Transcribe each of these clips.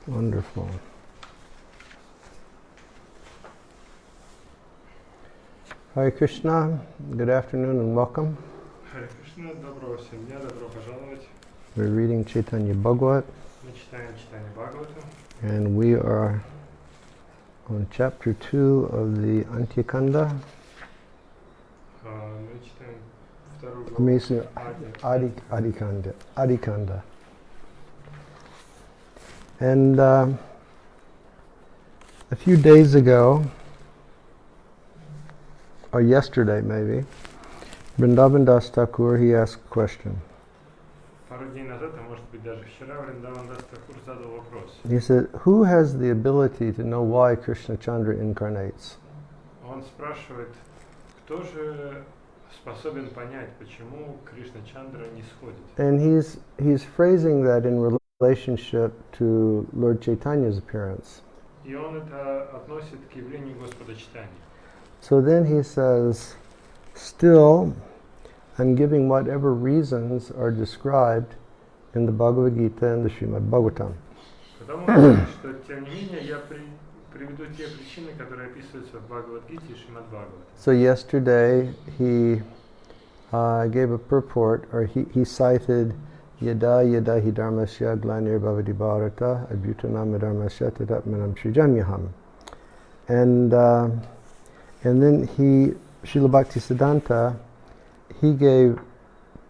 Wonderful. Hare Krishna, good afternoon and welcome. Hare Krishna, доброго всем дня, добро пожаловать. We're reading Chaitanya Bhagavata. Мы читаем Читание Бхагавата. And we are on chapter 2 of the Antyakanda. Мы читаем вторую главу Adikanda. And a few days ago, or yesterday maybe, Vrindavan Das Thakur, he asked a question. Пару дней назад, а может быть даже вчера, Вриндаван Дас Такур задал вопрос. He said, who has the ability to know why Krishna Chandra incarnates? Он спрашивает, кто же способен понять, почему Кришна Чандра не сходит. And he's phrasing that in relationship to Lord Chaitanya's appearance. И он это относит к явлению Господа Чайтаньи. So then he says, still, I'm giving whatever reasons are described in the Bhagavad Gita and the Srimad Bhagavatam. Потом он говорит, что тем не менее я приведу те причины, которые описываются в Бхагавад-гите и Шримад Бхагавата. So yesterday he gave a purport, or he cited Yada Yada Hi Dharmasya Glanir Bhavati Bharata Abhutanam Dharmasya Tadatmanam Srijanyaham. And then Srila Bhaktisiddhanta, he gave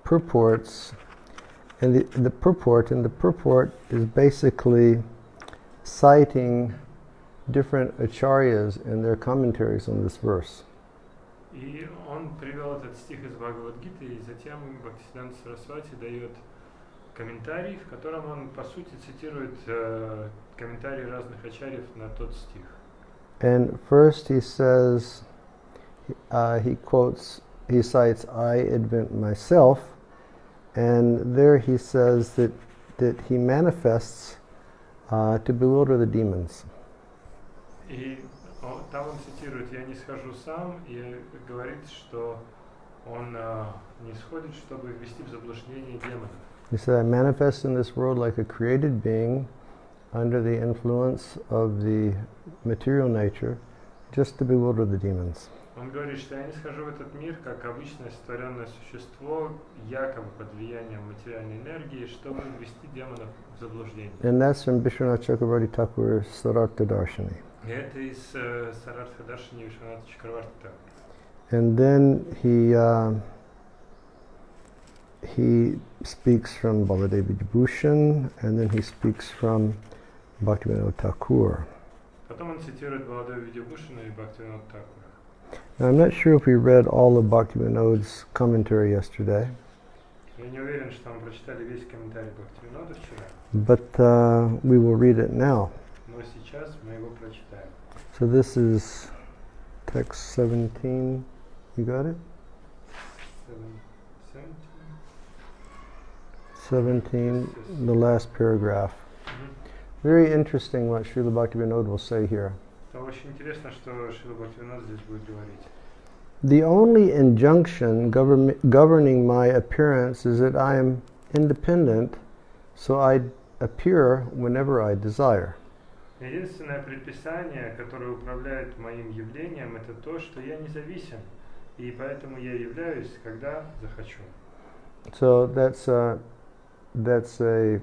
purports, and the purport is basically citing different acharyas in their commentaries on this verse. И он привел этот стих из Бхагавад-гиты, и затем Бхактисиддханта Сарасвати дает комментарий, в котором он, по сути, цитирует комментарии разных ачарьев на тот стих. And first he says, he cites I invent myself, and there he says that he manifests to bewilder the demons. И там он цитирует «Я не схожу сам» и говорит, что он не сходит, чтобы ввести в заблуждение демонов. He said, I manifest in this world like a created being under the influence of the material nature, just to bewilder the demons. Он говорит, что я не схожу в этот мир как обычное сотворенное существо, якобы под влиянием материальной энергии, чтобы ввести демонов в заблуждение. And that's from Vishwanath Chakravarti Thakur's Sarartha Darshani. И это из Сарартха Даршани Вишваната Чакраварти Такура. And then he speaks from Baladevi Vibhushan, and then he speaks from Bhaktivinoda Thakur. Потом он цитирует Баладева Видябушина и Бхактивинода Такура. Now, I'm not sure if we read all of Bhaktivinoda's commentary yesterday, Я не уверен, что мы прочитали весь комментарий Бхактивинода вчера, but we will read it now. но сейчас мы его прочитаем. So this is text 17. You got it? 17, the last paragraph. Very interesting what Srila Bhaktivinoda will say here. Это очень интересно, что Шрила Бхактивинод здесь будет говорить. The only injunction governing my appearance is that I am independent, so I appear whenever I desire. Единственное предписание, которое управляет моим явлением, это то, что я независим, и поэтому я являюсь, когда захочу. So that's a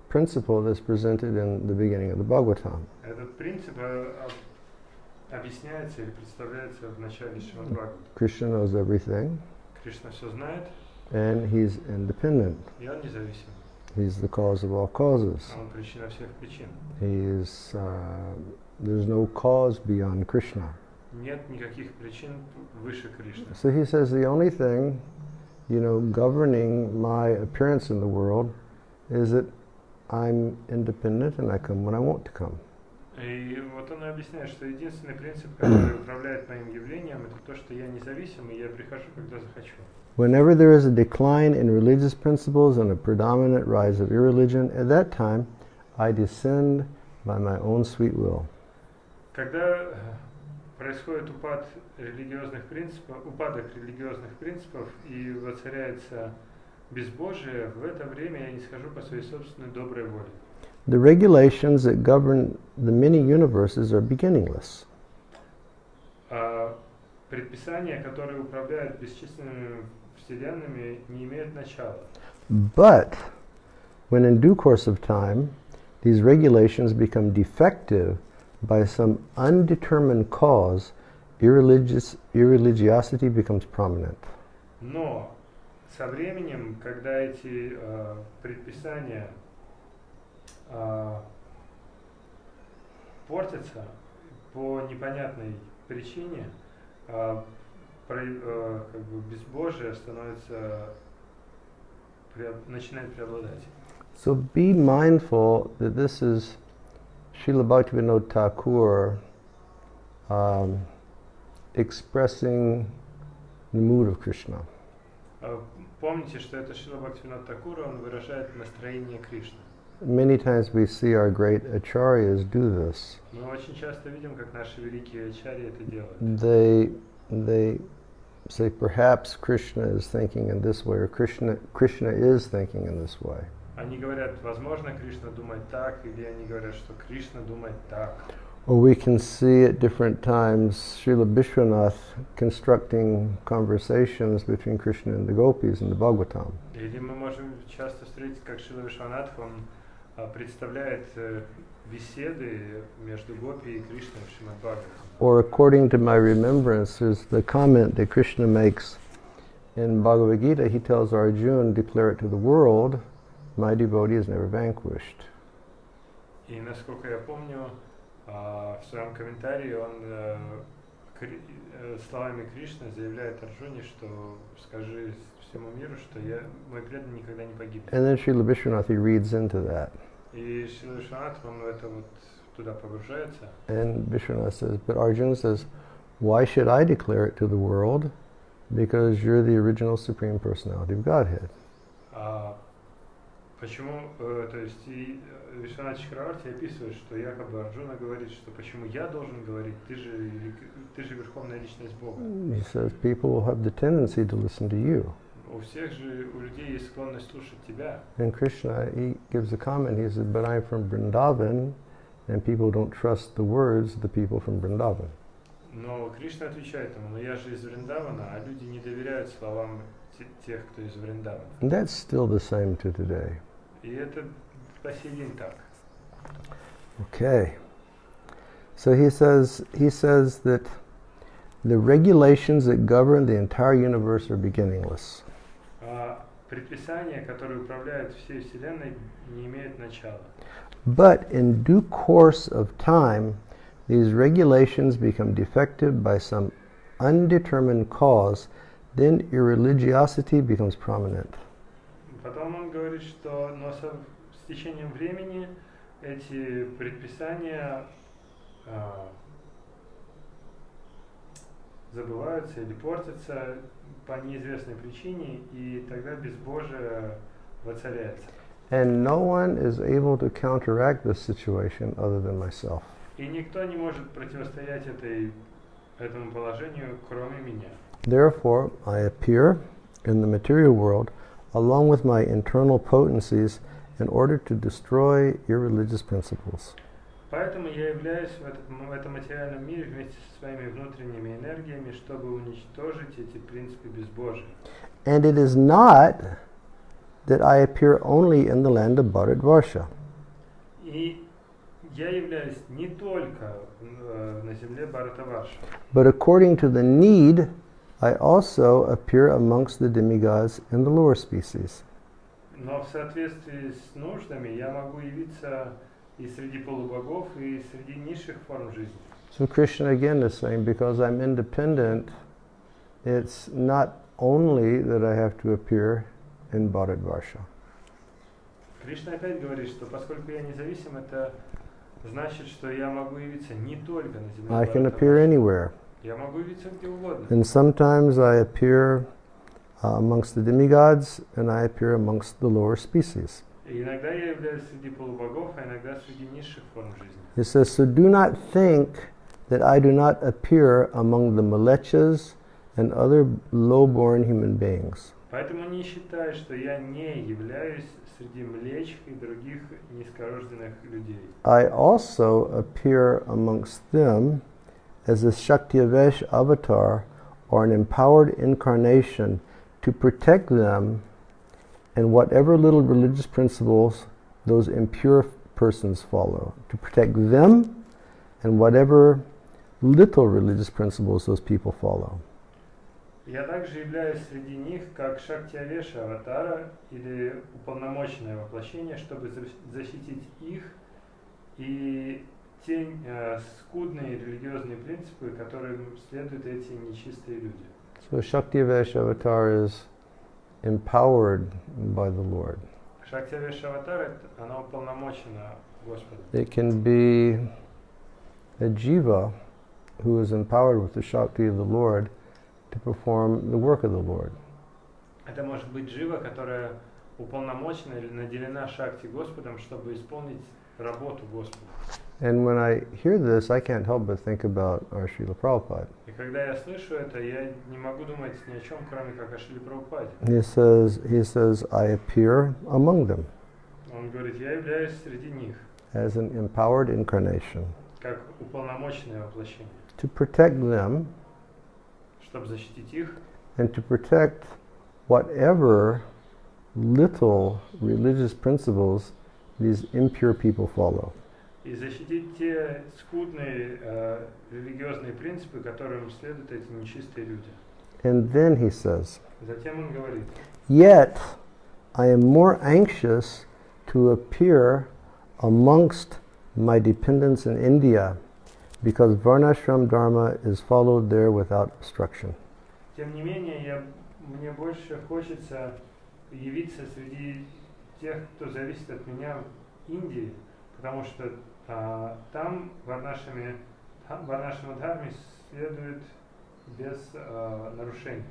principle that's presented in the beginning of the Bhagavatam. Этот принцип объясняется или представляется в начале Шримад Бхагавата. Krishna knows everything, Кришна все знает, and he's independent. и он независим. He's the cause of all causes. Он причина всех причин. There's no cause beyond Krishna. Нет никаких причин выше Кришны. So he says the only thing, governing my appearance in the world is that I'm independent and I come when I want to come. И вот он объясняет, что единственный принцип, который управляет моим явлением, это то, что я независим, и я прихожу, когда захочу. Whenever there is a decline in religious principles and a predominant rise of irreligion, at that time I descend by my own sweet will. Когда происходит упадок религиозных принципов и воцаряется безбожие, в это время я не схожу по своей собственной доброй воле. The regulations that govern the many universes are beginningless. Предписания, которые управляют бесчисленными вселенными, не имеют начала. But when in due course of time, these regulations become defective by some undetermined cause, irreligiosity becomes prominent. Но со временем, когда эти предписания портятся по непонятной причине, как бы безбожие становится, начинает преобладать. So be mindful that this is Srila Bhaktivinoda Thakur expressing the mood of Krishna. Помните, что это Шрила Бхактивинода Такура, он выражает настроение Кришны. Many times we see our great acharyas do this. Мы очень часто видим, как наши великие ачарьи это делают. They say perhaps Krishna is thinking in this way, or Krishna is thinking in this way. Они говорят, возможно, Кришна думает так, или они говорят, что Кришна думает так. Or we can see at different times Srila Vishwanath constructing conversations between Krishna and the gopis in the Bhagavatam. Или мы можем часто встретить, как Шрила Вишванатх, он представляет беседы между гопи и Кришной в Шримад Бхагаватам. Or according to my remembrance, there's the comment that Krishna makes in Bhagavad Gita. He tells Arjuna, declare it to the world, my devotee is never vanquished. И насколько я помню, в своем комментарии он словами Кришны заявляет Арджуне, что скажи всему миру, что мой преданный никогда не погибнет. And then Srila Vishwanath, he reads into that. И Шрила Вишванатх, он в это вот туда погружается. And Vishwanath says, but Arjuna says, why should I declare it to the world? Because you're the original Supreme Personality of Godhead. Почему, то есть и Вишванат Чакраварти описывает, что якобы Арджуна говорит, что почему я должен говорить, ты же верховная личность Бога. He says people will have the tendency to listen to you. У всех же, у людей есть склонность слушать тебя. And Krishna, he gives a comment, he says, but I'm from Vrindavan, and people don't trust the words of the people from Vrindavan. Но Кришна отвечает ему, но я же из Вриндавана, а люди не доверяют словам тех, кто из Вриндавана. And that's still the same to today. И это по сей день так. Okay. So he says that the regulations that govern the entire universe are beginningless. Предписания, которые управляют всей Вселенной, не имеют начала. But in due course of time, these regulations become defective by some undetermined cause, then irreligiosity becomes prominent. Потом он говорит, что но с течением времени эти предписания забываются или портятся по неизвестной причине, и тогда безбожие воцаряется. And no one is able to counteract this situation other than myself. И никто не может противостоять этому положению, кроме меня. Therefore, I appear in the material world along with my internal potencies in order to destroy irreligious principles. Поэтому я являюсь в этом материальном мире вместе со своими внутренними энергиями, чтобы уничтожить эти принципы безбожия. And it is not that I appear only in the land of Bharatvarsha. И я являюсь не только на земле Бхаратаварша. But according to the need, I also appear amongst the demigods in the lower species. Но в соответствии с нуждами я могу явиться и среди полубогов, и среди низших форм жизни. So Krishna again is saying, because I'm independent, it's not only that I have to appear in Bharatvarsha. Кришна опять говорит, что поскольку я независим, это значит, что я могу явиться не только на земле I can appear anywhere. Я могу явиться где угодно. And sometimes I appear amongst the demigods, and I appear amongst the lower species. И иногда я являюсь среди полубогов, а иногда среди низших форм жизни. It says, so do not think that I do not appear among the malechas and other low-born human beings. Поэтому не считай, что я не являюсь среди млеч и других низкорожденных людей. I also appear amongst them as a Shaktivesh avatar or an empowered incarnation to protect them and whatever little religious principles those impure persons follow. To protect them and whatever little religious principles those people follow. Я также являюсь среди них как Шактиавеша аватара или уполномоченное воплощение, чтобы защитить их и те скудные религиозные принципы, которым следуют эти нечистые люди. So Shaktivesh avatar is empowered by the Lord. Шактиавеша аватара, она уполномочена Господом. It can be a jiva who is empowered with the Shakti of the Lord to perform the work of the Lord. Это может быть джива, которая уполномочена или наделена шакти Господом, чтобы исполнить работу Господа. And when I hear this, I can't help but think about our Srila Prabhupada. И когда я слышу это, я не могу думать ни о чем, кроме как о Шриле Прабхупаде. He says, I appear among them Он говорит, я являюсь среди них, as an empowered incarnation как уполномоченное воплощение, to protect them чтобы защитить их and to protect whatever little religious principles these impure people follow. и защитить те скудные религиозные принципы, которым следуют эти нечистые люди. And then he says, Затем он говорит, yet I am more anxious to appear amongst my dependents in India because Varnashram Dharma is followed there without obstruction. тем не менее, мне больше хочется явиться среди тех, кто зависит от меня в Индии, потому что там Варнашама Дхарме следует без нарушений.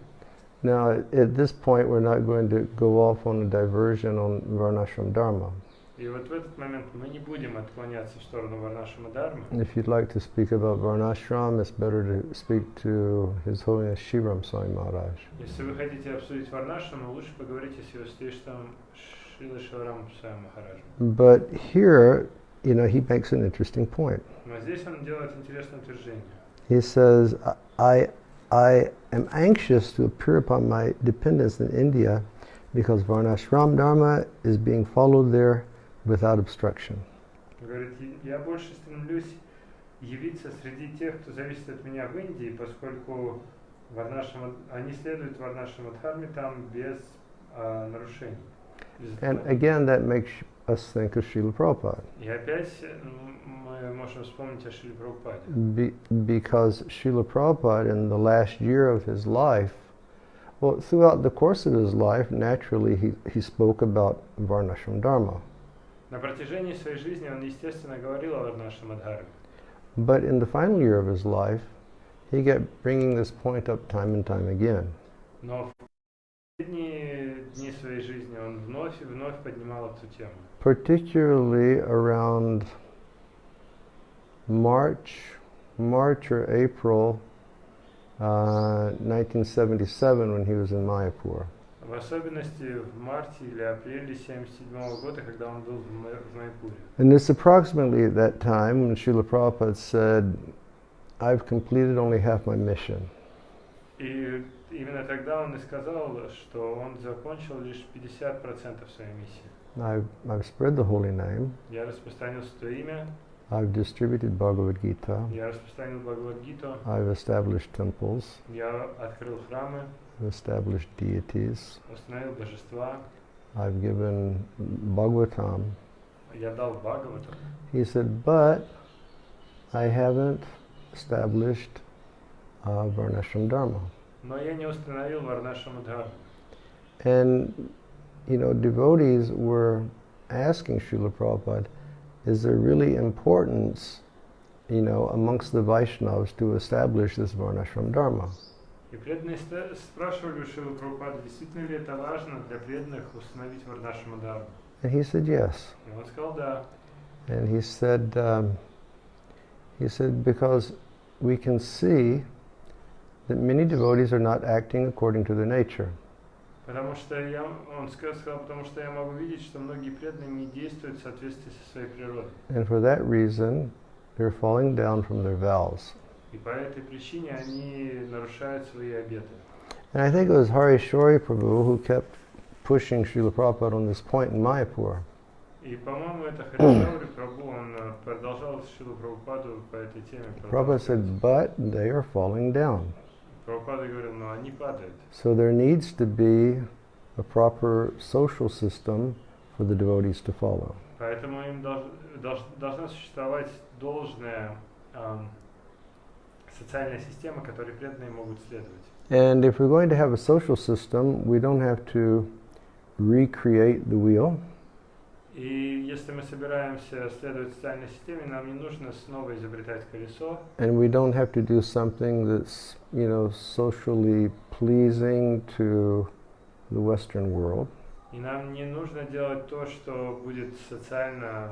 Now, at this point, we're not going to go off on a diversion on Varnashram Dharma. И вот в этот момент мы не будем отклоняться в сторону Варнашама Дхармы. If you'd like to speak about Varnashram, it's better to speak to His Holiness Shiram Swami Maharaj. Если вы хотите обсудить Варнашаму, лучше поговорите с его святейшеством Шрила Шиварам Свами Махараджем. But here, he makes an interesting point. Но здесь он делает интересное утверждение. He says, I am anxious to appear upon my dependents in India because Varnashram Dharma is being followed there without obstruction. Говорит, я больше стремлюсь явиться среди тех, кто зависит от меня в Индии, поскольку они следуют Варнашама Дхарме там без нарушений. And again, that makes us think of Srila Prabhupada. И опять мы можем вспомнить о Шриле Прабхупаде. Because Srila Prabhupada, in the last year of his life, well, throughout the course of his life, naturally he spoke about Varnashram Dharma. На протяжении своей жизни он, естественно, говорил о Варнашама Дхарме. But in the final year of his life, he kept bringing this point up time and time again. Но в последние дни своей жизни он вновь и вновь поднимал эту тему. Particularly around March or April 1977, when he was in Mayapur. В особенности в марте или апреле 1977 года, когда он был в Майпуре. And it's approximately at that time when Srila Prabhupada said, I've completed only half my mission. И именно тогда он и сказал, что он закончил лишь 50% своей миссии. I've spread the holy name. Я распространил свое имя. I've distributed Bhagavad Gita. Я распространил Бхагавадгиту. I've established temples. Я открыл храмы. I've established deities. Установил божества. I've given Bhagavatam. Я дал Бхагавату. He said, but I haven't established Varnashram Dharma. Но я не установил Варнашама Дхарму. And, devotees were asking Srila Prabhupada, is there really importance, amongst the Vaishnavas to establish this Varnashram Dharma? И преданные спрашивали у Шрилы Прабхупады, действительно ли это важно для преданных установить Варнашама Дхарму? And he said yes. И он сказал да. And he said because we can see that many devotees are not acting according to their nature. Потому что он сказал, потому что я могу видеть, что многие преданные не действуют в соответствии со своей природой. And for that reason, they're falling down from their vows. И по этой причине они нарушают свои обеты. And I think it was Hari Shori Prabhu who kept pushing Srila Prabhupada on this point in Mayapur. И, по-моему, это Харишаури Прабху, он продолжал Шрилу Прабхупаду по этой теме. Prabhupada said, but they are falling down. Прабхупада говорил, но они падают. So there needs to be a proper social system for the devotees to follow. Поэтому им должна существовать должная социальная система, которой преданные могут следовать. And if we're going to have a social system, we don't have to recreate the wheel. И если мы собираемся следовать социальной системе, нам не нужно снова изобретать колесо. And we don't have to do something that's, socially pleasing to the Western world. И нам не нужно делать то, что будет социально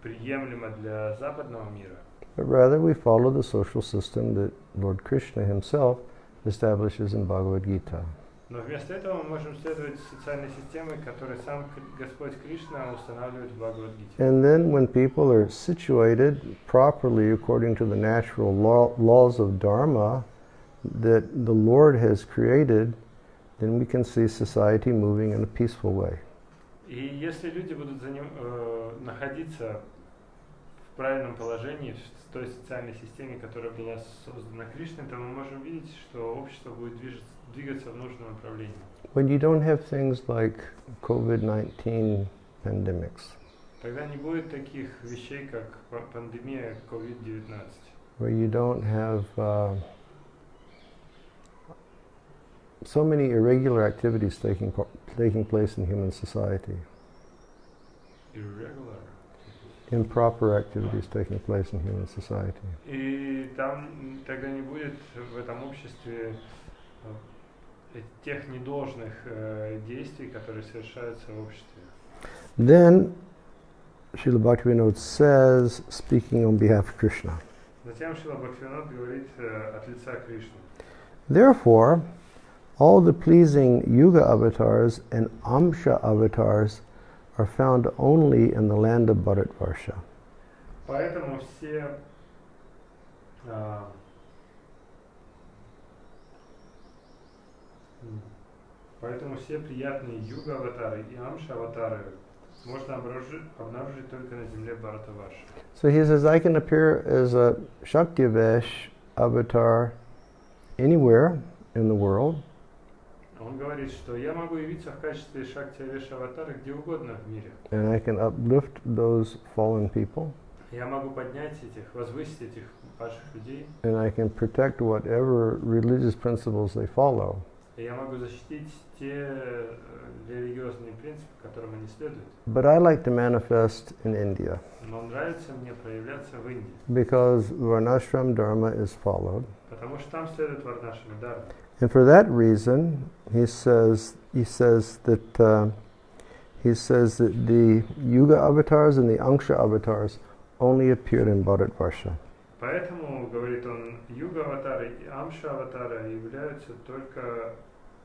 приемлемо для западного мира. But rather we follow the social system that Lord Krishna himself establishes in Bhagavad Gita. Но вместо этого мы можем следовать социальной системе, которую сам Господь Кришна устанавливает в Бхагавад-гите. And then when people are situated properly according to the natural laws of Dharma that the Lord has created, then we can see society moving in a peaceful way. И если люди будут находиться в правильном положении, в той социальной системе, которая была создана Кришной, то мы можем видеть, что общество будет двигаться в нужном направлении. When you don't have things like COVID-19 pandemics, Тогда не будет таких вещей, как пандемия COVID-19. where you don't have so many irregular activities taking place in human society. Irregular. Improper activities taking place in human society. И там тогда не будет в этом обществе тех недолжных действий, которые совершаются в обществе. Then Srila Bhaktivinoda says, speaking on behalf of Krishna, Затем Шрила Бхактивинод говорит от лица Кришны. therefore, all the pleasing Yuga avatars and Amsha avatars are found only in the land of Bharatvarsha. Поэтому все приятные юга-аватары и амша-аватары можно обнаружить только на земле Бхаратаварши. So he says, I can appear as a Shaktivesh avatar anywhere in the world. Он говорит, что я могу явиться в качестве Шакти-аватара где угодно в мире. And I can uplift those fallen people. Я могу поднять возвысить этих падших людей. And I can protect whatever religious principles they follow. И я могу защитить те религиозные принципы, которым они следуют. But I like to manifest in India. Но нравится мне проявляться в Индии. Because Varnashram Dharma is followed. Потому что там следует Варнашрама Дхарма. And for that reason, he says that the Yuga avatars and the Angsha avatars only appeared in Bharatvarsha. Поэтому, говорит он, юга-аватары и амша-аватары являются только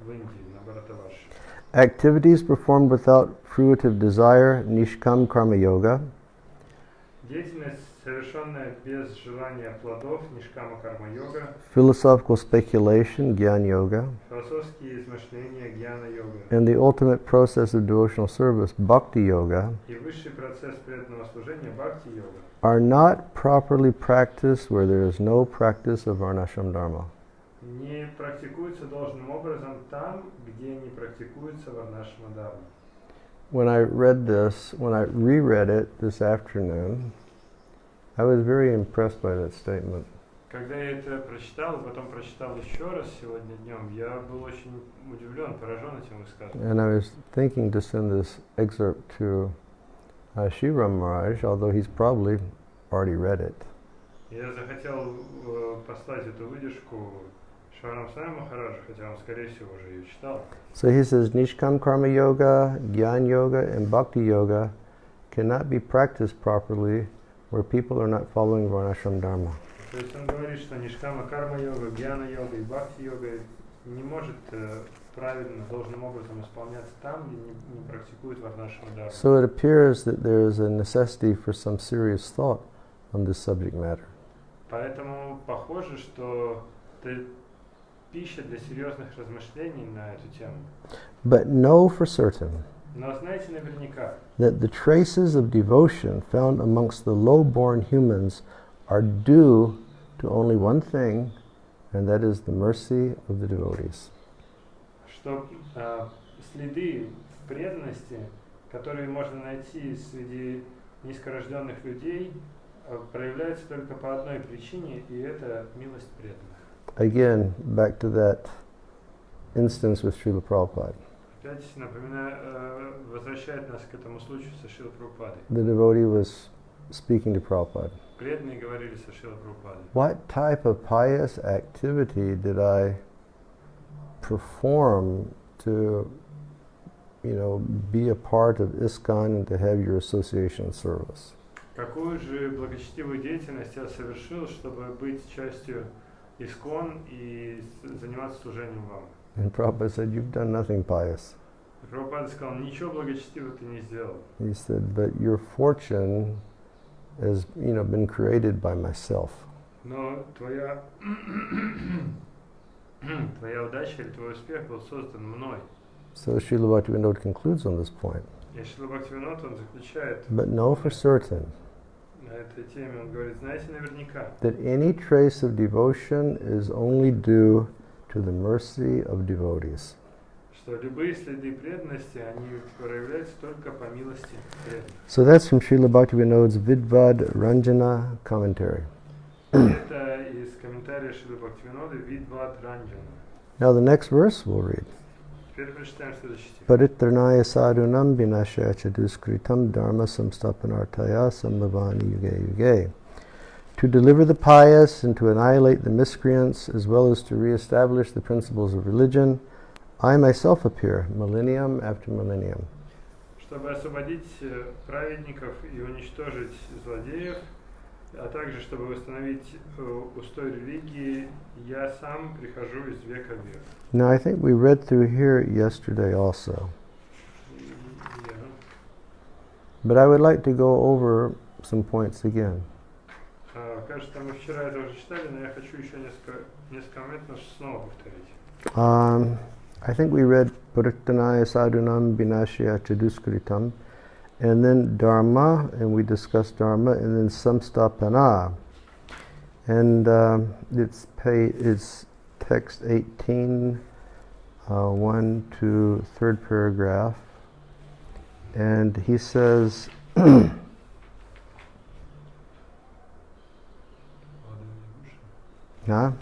в Индии, на Бхаратаварше. Activities performed without fruitive desire, Nishkam Karma Yoga. Деятельность, совершенная без желания плодов, нишкама карма-йога. Philosophical speculation, Gyan Yoga. Философские измышления, гьяна-йога. And the ultimate process of devotional service, Bhakti Yoga, И высший процесс преданного служения, бхакти-йога, are not properly practiced where there is no practice of Varnashram Dharma. не практикуются должным образом там, где не практикуется Варнашрама Дхарма. When I reread it this afternoon, I was very impressed by that statement. Когда я это прочитал, потом прочитал еще раз сегодня днем, я был очень удивлен, поражен этим высказыванием. And I was thinking to send this excerpt to Shri Maharaj, although he's probably already read it. Я захотел послать эту выдержку Шварам Свами Махараджу, хотя он, скорее всего, уже ее читал. So he says, Nishkam Karma Yoga, Gyan Yoga, and Bhakti Yoga cannot be practiced properly where people are not following Varnashram Dharma. То есть он говорит, что нишкама карма-йога, гьяна-йога и бхакти-йога не может правильно, должным образом исполняться там, где не практикует варнашрама дхарму. So it appears that there is a necessity for some serious thought on this subject matter. Поэтому похоже, что это пища для серьезных размышлений на эту тему. But know for certain Но знаете наверняка, that the traces of devotion found amongst the low-born humans are due to only one thing, and that is the mercy of the devotees. что следы преданности, которые можно найти среди низкорожденных людей, проявляются только по одной причине, и это милость преданных. Again, back to that instance with Srila Prabhupada. Опять возвращает нас к этому случаю со Шрилой Прабхупадой. The devotee was speaking to Prabhupada. Преданные говорили со Шрилой Прабхупадой. What type of pious activity did I perform to, be a part of ISKCON and to have your association service? Какую же благочестивую деятельность я совершил, чтобы быть частью ИСККОН и заниматься служением вам? And Prabhupada said, "You've done nothing pious." И Прабхупада сказал, ничего благочестивого ты не сделал. He said, "But your fortune has, been created by myself." Но твоя удача или твой успех был создан мной. So Srila Bhaktivinoda concludes on this point. И Шрила Бхактивинод, он заключает But know for certain на этой теме, он говорит, знаете наверняка, that any trace of devotion is only due to the mercy of devotees. что любые следы преданности, они проявляются только по милости преданных. So that's from Srila Bhaktivinoda's Vidvad Ranjana commentary. Это из комментария Шрилы Бхактивинода Видвад Ранджана. Now the next verse we'll read. Теперь прочитаем следующий стих. Paritranaya sadhunam vinashaya chaduskritam dharma samstapanartaya sambhavani yuge yuge. To deliver the pious and to annihilate the miscreants, as well as to re-establish the principles of religion, I myself appear, millennium after millennium. Чтобы освободить праведников и уничтожить злодеев, а также чтобы восстановить устой религии, я сам прихожу из века в век. Now I think we read through here yesterday also. But I would like to go over some points again. Кажется, мы вчера это уже читали, но я хочу еще несколько моментов снова повторить. I think we read Paritranaya sadhunam vinashaya chaduskritam, and then Dharma, and we discussed Dharma, and then Samstapana. And it's text 18, 1 to 3rd paragraph. And he says, huh? Yeah.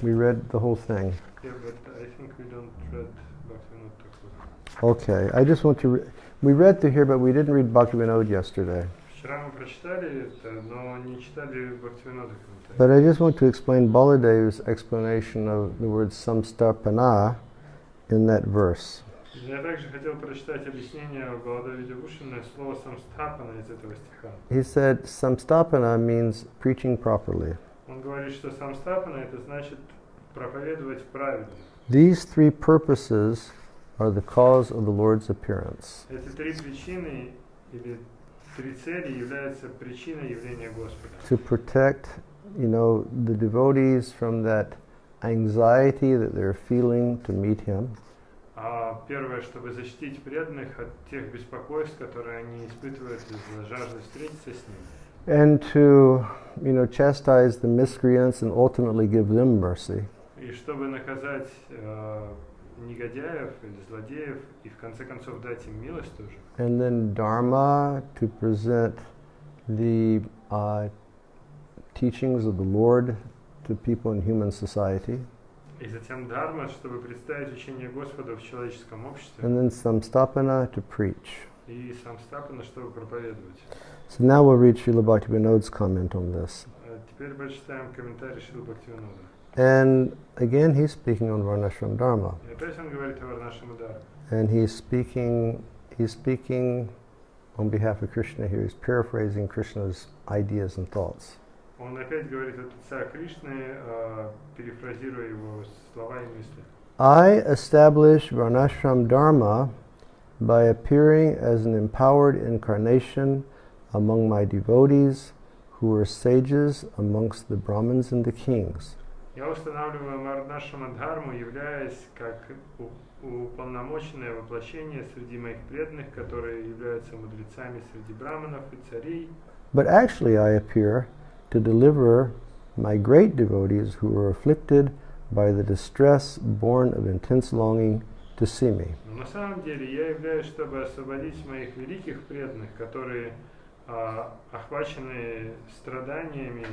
We read the whole thing. Yeah, but I think we don't read Bhaktivinoda Thakur. Okay, I just want to... we read through here, but we didn't read Bhaktivinoda yesterday. Вчера мы прочитали это, но не читали Бхактивинода комментарий. But I just want to explain Baladev's explanation of the word samstapana in that verse. Я также хотел прочитать объяснение Баладеви Девушина слова самстапана из этого стиха. He said samstapana means preaching properly. Он говорит, что самстапана это значит проповедовать правильно. These three purposes are the cause of the Lord's appearance. Эти три причины или три цели являются причиной явления Господа. To protect, the devotees from that anxiety that they're feeling to meet Him. Первое, чтобы защитить преданных от тех беспокойств, которые они испытывают из-за жажды встретиться с Ним. And to, chastise the miscreants and ultimately give them mercy. И чтобы наказать негодяев или злодеев и в конце концов дать им милость тоже. And then Dharma, to present the teachings of the Lord to people in human society. И затем Дharma, чтобы представить учение Господа в человеческом обществе. And then Samstapana, to preach. И Самстапана, чтобы проповедовать. So now we'll read Srila Bhaktivinoda's comment on this. Теперь прочитаем комментарий Шрилы Бхактивинода. And again, he's speaking on Varnashram Dharma. И опять он говорит о Варнашрама Дхарме. And he's speaking on behalf of Krishna here. He's paraphrasing Krishna's ideas and thoughts. Он опять говорит от отца Кришны, перефразируя его слова и мысли. I establish Varnashram Dharma by appearing as an empowered incarnation among my devotees who are sages amongst the Brahmins and the kings. Я устанавливаю Варнашрама Дхарму, являясь как уполномоченное воплощение среди моих преданных, которые являются мудрецами среди браманов и царей. But actually I appear to deliver my great devotees who are afflicted by the distress born of intense longing to see me. Но на самом деле я являюсь, чтобы освободить моих великих преданных, которые охвачены страданиями,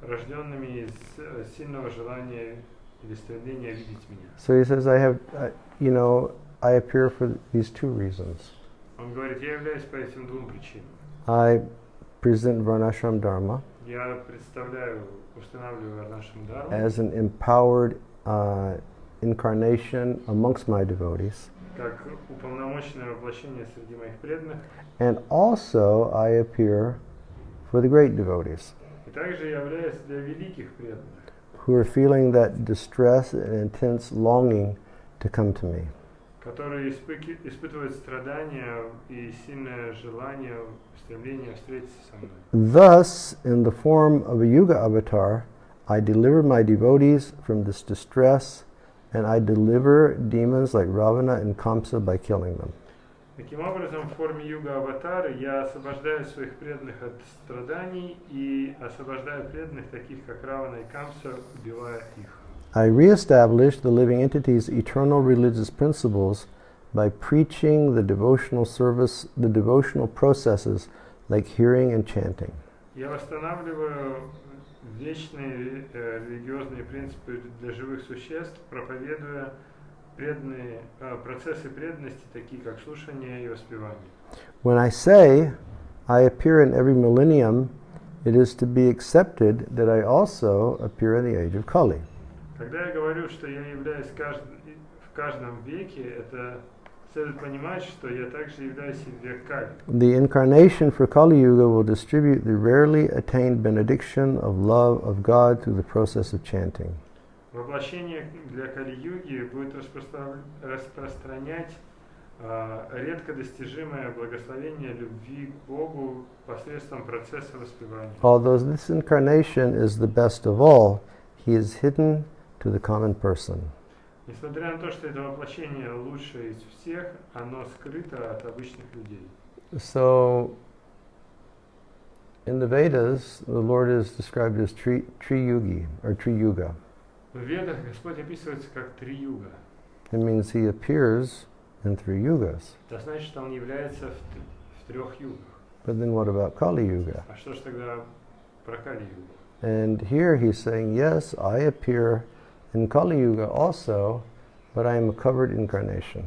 рожденными из сильного желания или стремления видеть меня. So he says, I appear for these two reasons. Он говорит, я являюсь по этим двум причинам. I present Varnashram Dharma Я устанавливаю Варнашрам Дхарму as an empowered incarnation amongst my devotees. Как уполномоченное воплощение среди моих преданных. And also I appear for the great devotees И также являюсь для великих преданных, who are feeling that distress and intense longing to come to me. которые испытывают страдания и сильное желание, стремление встретиться со мной. Thus, in the form of a Yuga avatar, I deliver my devotees from this distress, and I deliver demons like Ravana and Kamsa by killing them. Таким образом, в форме юга-аватара я освобождаю своих преданных от страданий и освобождаю преданных, таких как Равана и Камса, убивая их. I reestablish the living entity's eternal religious principles by preaching the devotional service, the devotional processes like hearing and chanting. Я восстанавливаю вечные религиозные принципы для живых существ, проповедуя процессы преданности, такие как слушание и воспевание. When I say I appear in every millennium, it is to be accepted that I also appear in the age of Kali. Когда я говорю, что я являюсь в каждом веке, это следует понимать, что я также являюсь и в век Кали. The incarnation for Kali Yuga will distribute the rarely attained benediction of love of God through the process of chanting. Воплощение для Кали-юги будет распространять редко достижимое благословение любви к Богу посредством процесса воспевания. Although this incarnation is the best of all, he is hidden to the common person. Несмотря на то, что это воплощение лучшее из всех, оно скрыто от обычных людей. So, in the Vedas, the Lord is described as Tri-yugi, or Tri-yuga. В Ведах Господь описывается как три юга. It means he appears in 3 yugas. Это значит, что он является в трех югах. But then what about Kali Yuga? А что ж тогда про Кали-югу? And here he's saying, yes, I appear in Kali Yuga also, but I am a covered incarnation.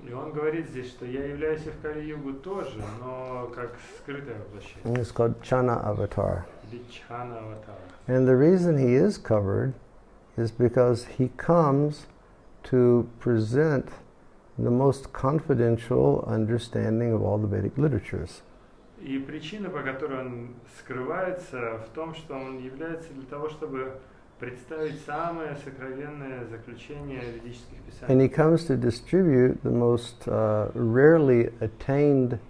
И он говорит здесь, что я являюсь и в Кали-югу тоже, но как скрытое воплощение. And it's called Chana Avatar. Или Чхана аватара. And the reason he is covered is because he comes to present the most confidential understanding of all the Vedic literatures. И причина, по которой он скрывается, в том, что он является для того, чтобы представить самое сокровенное заключение ведических писаний. And he comes to distribute the most rarely attained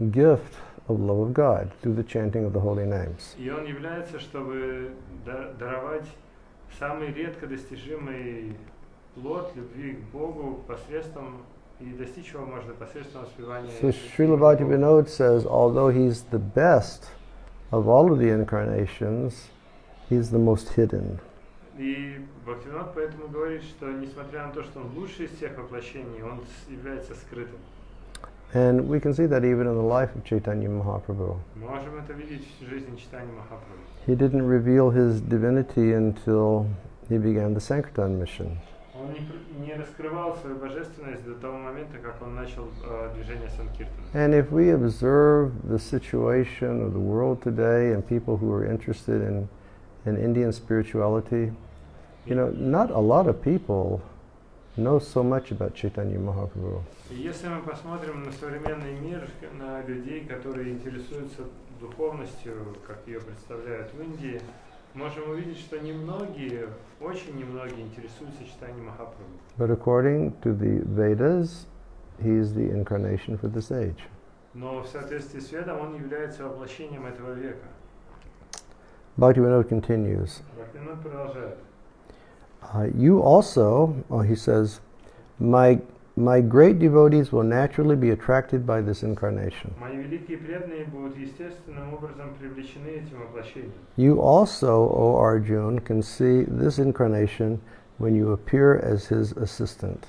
gift of love of God through the chanting of the holy names. И он является, чтобы даровать самый редко достижимый плод любви к Богу посредством, и достичь его можно посредством воспевания. So Srila Bhaktivinoda says, although he's the best of all of the incarnations, he's the most hidden. И Бхактивинод поэтому говорит, что несмотря на то, что он лучший из всех воплощений, он является скрытым. And we can see that even in the life of Chaitanya Mahaprabhu. Мы можем это видеть в жизни Чайтаньи Махапрабху. He didn't reveal his divinity until he began the Sankirtan mission. Он не раскрывал свою божественность до того момента, как он начал движение Санкиртана. And if we observe the situation of the world today and people who are interested in Indian spirituality, not a lot of people know so much about Chaitanya Mahaprabhu. И если мы посмотрим на современный мир, на людей, которые интересуются духовностью, как ее представляют в Индии, можем увидеть, что немногие, очень немногие интересуются читанием Махапрабху. But according to the Vedas, he is the incarnation for this age. Но в соответствии с Ведом он является воплощением этого века. Bhaktivinoda continues. Бхактивинода продолжает. You also, he says, my great devotees will naturally be attracted by this incarnation. Мои великие преданные будут естественным образом привлечены этим воплощением. You also, O Arjun, can see this incarnation when you appear as his assistant.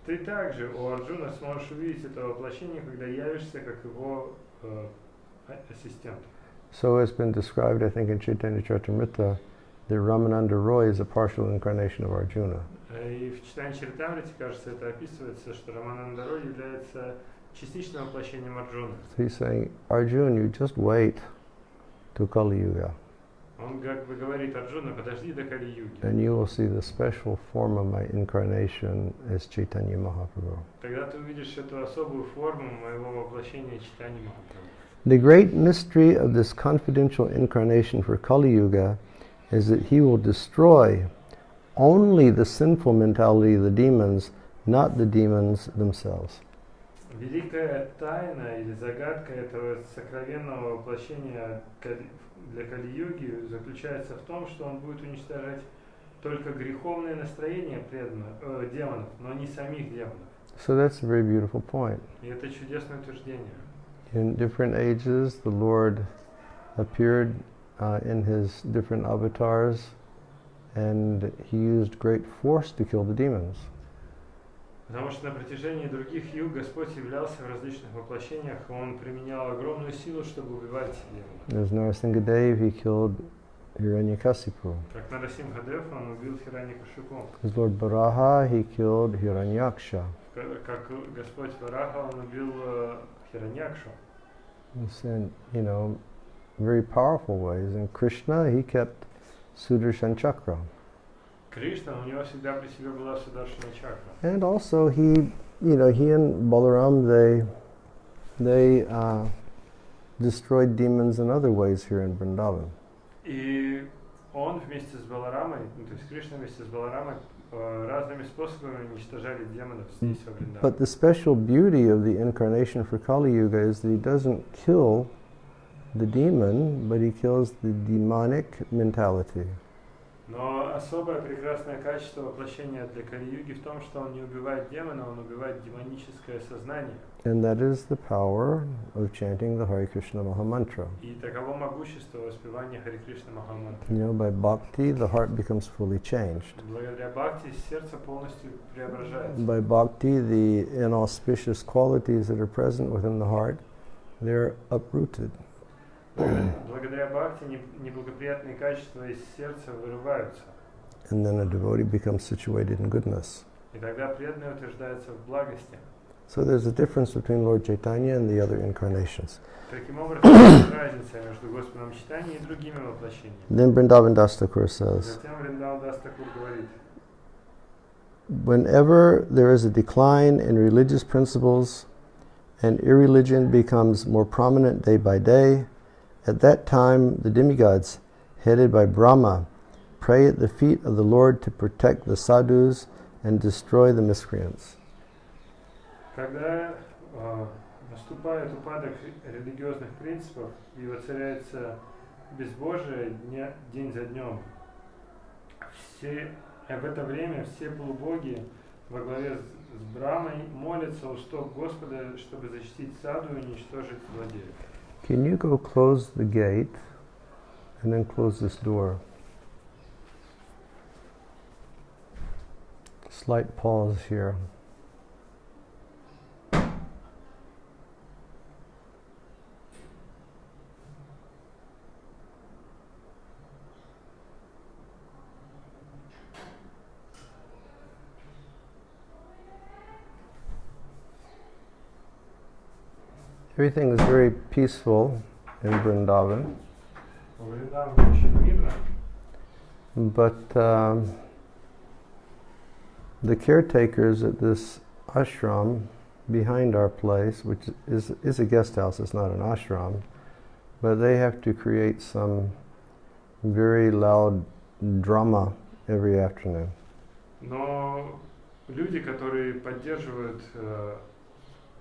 Ты также, о Арджуна, сможешь увидеть это воплощение, когда явишься как его ассистент. So it's been described, I think, in Chaitanya Charitamrita, that Ramananda Roy is a partial incarnation of Arjuna. И в Читанье Чаритамрите, кажется, это описывается, что Рамананда Рой является частичным воплощением Арджуны. So he's saying, Arjun, you just wait to Kali Yuga, Он как бы говорит Арджуна, подожди до Кали-юги. and you will see the special form of my incarnation as Chaitanya Mahaprabhu. Тогда ты увидишь эту особую форму моего воплощения Читани Махапрабху. The great mystery of this confidential incarnation for Kali Yuga is that he will destroy only the sinful mentality of the demons, not the demons themselves. Великая тайна или загадка этого сокровенного воплощения для Кали-юги заключается в том, что он будет уничтожать только греховное настроение демонов, но не самих демонов. So that's a very beautiful point. И это чудесное утверждение. In different ages, the Lord appeared in his different avatars, and he used great force to kill the demons. Потому что на протяжении других юг Господь являлся в различных воплощениях, и Он применял огромную силу, чтобы убивать демонов. As Narasimhadev, he killed Hiranyakasipu. Как Нарасимхадев, он убил Хираньякашипу. As Lord Varaha, he killed Hiranyaksha. Как Господь Вараха, он убил Хираньякшу. In, very powerful ways. And Krishna, he kept Sudarshan Chakra. Кришна, у него всегда при себе была Сударшана чакра. And also he and Balaram, they destroyed demons in other ways here in Vrindavan. И он вместе с Баларамой, то есть Кришна вместе с Баларамой разными способами уничтожали демонов здесь, во Вриндаване. But the special beauty of the incarnation for Kali Yuga is that he doesn't kill the demon, but he kills the demonic mentality. Но особое прекрасное качество воплощения для Кали-юги в том, что он не убивает демона, он убивает демоническое сознание. And that is the power of chanting the Hare Krishna Maha Mantra. И таково могущество воспевания Харе Кришна Махамантры. By bhakti, the heart becomes fully changed. Благодаря бхакти сердце полностью преображается. By bhakti, the inauspicious qualities that are present within the heart, they're uprooted. Благодаря бхакти неблагоприятные качества из сердца вырываются. And then a devotee becomes situated in goodness. И тогда преданный утверждается в благости. So there's a difference between Lord Chaitanya and the other incarnations. Таким образом, есть разница между Господом Чайтаньей и другими воплощениями. Then Vrindavan Das Thakur says, Затем Вриндаван Дас Такур говорит: whenever there is a decline in religious principles and irreligion becomes more prominent day by day, at that time the demigods, headed by Brahma, pray at the feet of the Lord to protect the sadhus and destroy the miscreants. Когда наступает упадок религиозных принципов и воцаряется безбожие день за днем, в это время все полубоги во главе с Брамой молятся у стоп Господа, чтобы защитить саду и уничтожить злодеев. Can you go close the gate and then close this door? Slight pause here. Everything is very peaceful in Vrindavan, but the caretakers at this ashram behind our place, which is a guest house, it's not an ashram, but they have to create some very loud drama every afternoon. Но люди, которые поддерживают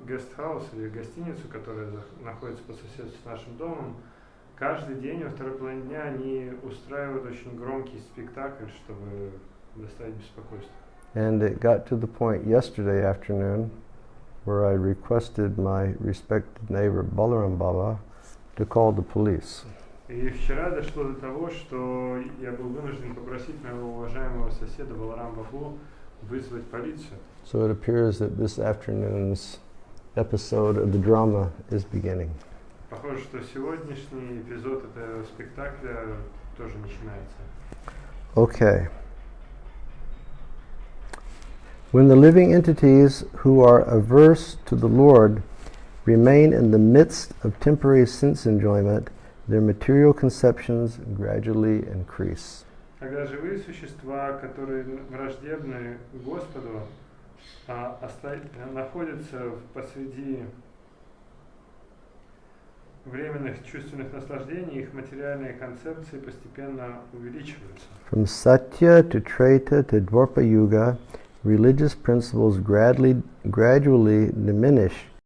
гестхаус или гостиницу, которая находится по соседству с нашим домом, каждый день во второй половине дня они устраивают очень громкий спектакль, чтобы доставить беспокойство. And it got to the point yesterday afternoon where I requested my respected neighbor Balaram Baba to call the police. И вчера дошло до того, что я был вынужден попросить моего уважаемого соседа Баларам Бабу вызвать полицию. So it appears that this afternoon's episode of the drama is beginning. Похоже, что сегодняшний эпизод этого спектакля тоже начинается. Okay. When the living entities who are averse to the Lord remain in the midst of temporary sense enjoyment, their material conceptions gradually increase. Когда живые существа, которые враждебны Господу, находятся посреди временных чувственных наслаждений, их материальные концепции постепенно увеличиваются. From Satya to Treta to Dwapara Yuga, religious principles gradually diminish